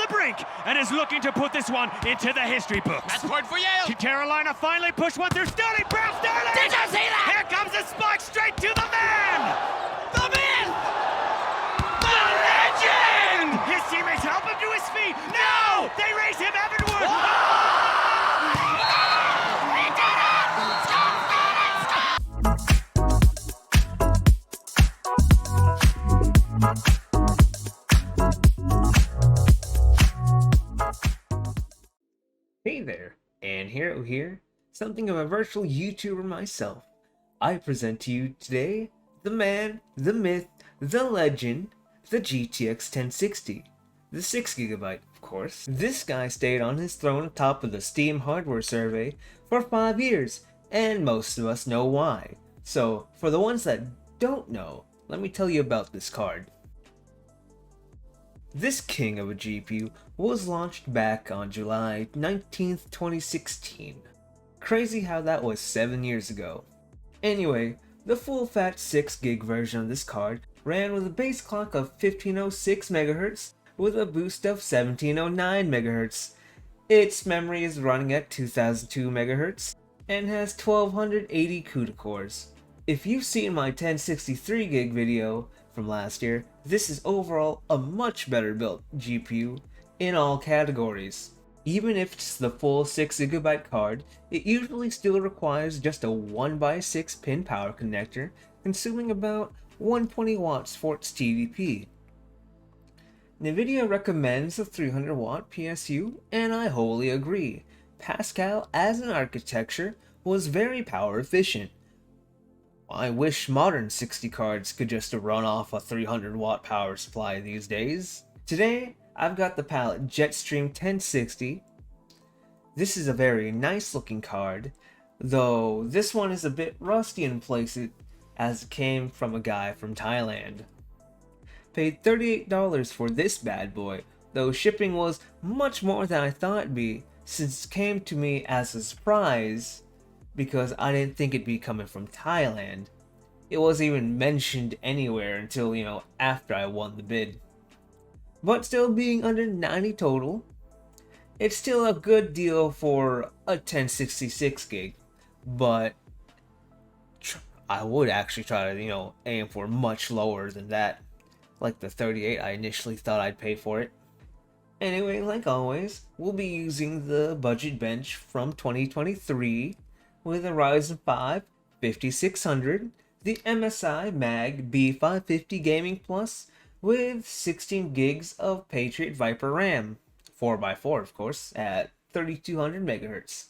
the brink and is looking to put this one into the history books. That's point for Yale. Carolina finally pushed one through Sterling. Brown Sterling! Did you see that? Here comes a spike straight to the man! The man! The legend! His teammates help him to his feet. No! They raise him heavenward! He did it! Stop Hey there, and here, something of a virtual YouTuber myself. I present to you today the man, the myth, the legend, the GTX 1060. The 6GB, of course. This guy stayed on his throne atop of the Steam hardware survey for 5 years, and most of us know why. So, for the ones that don't know, let me tell you about this card. This king of a GPU was launched back on July 19th, 2016. Crazy how that was 7 years ago. Anyway, the full fat 6GB version of this card ran with a base clock of 1506 MHz with a boost of 1709 MHz. Its memory is running at 2002 MHz and has 1280 CUDA cores. If you've seen my 1063GB video from last year, this is overall a much better built GPU in all categories. Even if it's the full 6GB card, it usually still requires just a 1x6 pin power connector, consuming about 120 watts for its TDP. Nvidia recommends a 300 watt PSU, and I wholly agree. Pascal as an architecture was very power efficient. I wish modern 60 cards could just run off a 300 watt power supply these days. Today, I've got the palette Jetstream 1060. This is a very nice looking card, though this one is a bit rusty in places as it came from a guy from Thailand. Paid $38 for this bad boy, though shipping was much more than I thought it'd be, since it came to me as a surprise because I didn't think it'd be coming from Thailand. It wasn't even mentioned anywhere until, after I won the bid. But still being under 90 total, it's still a good deal for a 1066GB, but I would actually try to, aim for much lower than that, like the 38 I initially thought I'd pay for it. Anyway, like always, we'll be using the budget bench from 2023 with a Ryzen 5 5600, the MSI Mag B550 Gaming Plus with 16 gigs of Patriot Viper RAM, 4x4 of course, at 3200 MHz.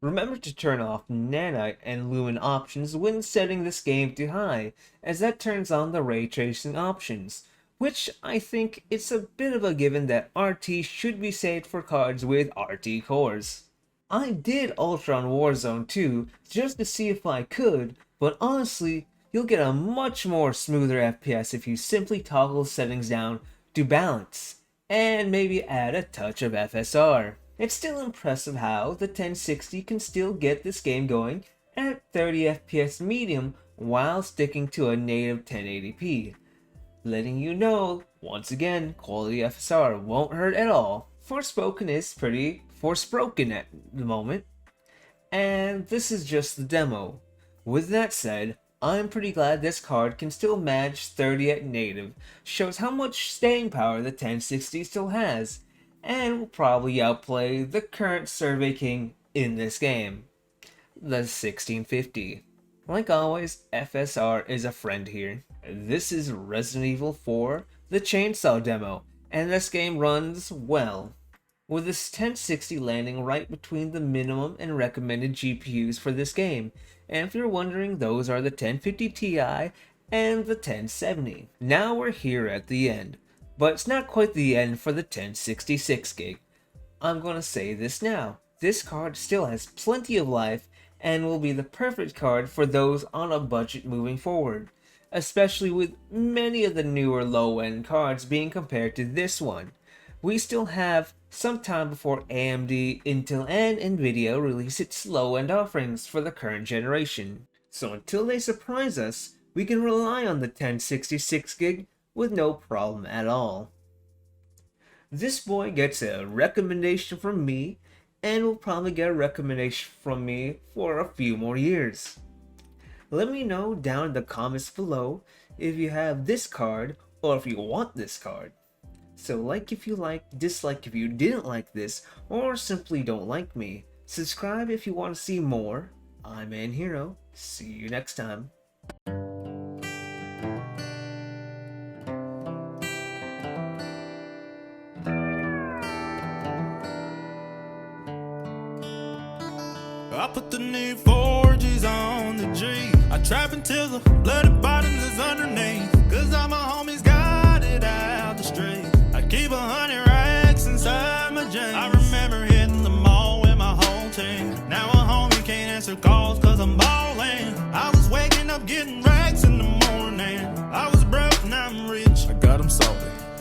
Remember to turn off nanite and lumen options when setting this game to high, as that turns on the ray tracing options, which I think it's a bit of a given that RT should be saved for cards with RT cores. I did Ultra on Warzone too, just to see if I could, but honestly, you'll get a much more smoother FPS if you simply toggle settings down to balance, and maybe add a touch of FSR. It's still impressive how the 1060 can still get this game going at 30 FPS medium while sticking to a native 1080p. Letting you know, once again, quality FSR won't hurt at all. Forspoken is pretty Forspoken at the moment, and this is just the demo. With that said, I'm pretty glad this card can still match 30 at native, shows how much staying power the 1060 still has, and will probably outplay the current survey king in this game, the 1650. Like always, FSR is a friend here. This is Resident Evil 4, the Chainsaw demo, and this game runs well, with this 1060 landing right between the minimum and recommended GPUs for this game. And if you're wondering, those are the 1050 Ti and the 1070. Now we're here at the end, but it's not quite the end for the 1066 gig. I'm gonna say this now, this card still has plenty of life and will be the perfect card for those on a budget moving forward, especially with many of the newer low-end cards being compared to this one. We still have some time before AMD, Intel, and Nvidia release its low-end offerings for the current generation. So until they surprise us, we can rely on the 1066 gig with no problem at all. This boy gets a recommendation from me, and will probably get a recommendation from me for a few more years. Let me know down in the comments below if you have this card or if you want this card. So like if you like, dislike if you didn't like this, or simply don't like me. Subscribe if you want to see more. I'm Hero. See you next time. I put the new 4Gs on the G. I trap until the bloody bottoms is underneath, cause all my homies got it out the street. I keep 100 racks inside my jeans. I remember hitting the mall with my whole team. Now a homie can't answer calls cause I'm ballin'. I was waking up getting racks in the morning. I was broke, now I'm rich. I got 'em salty.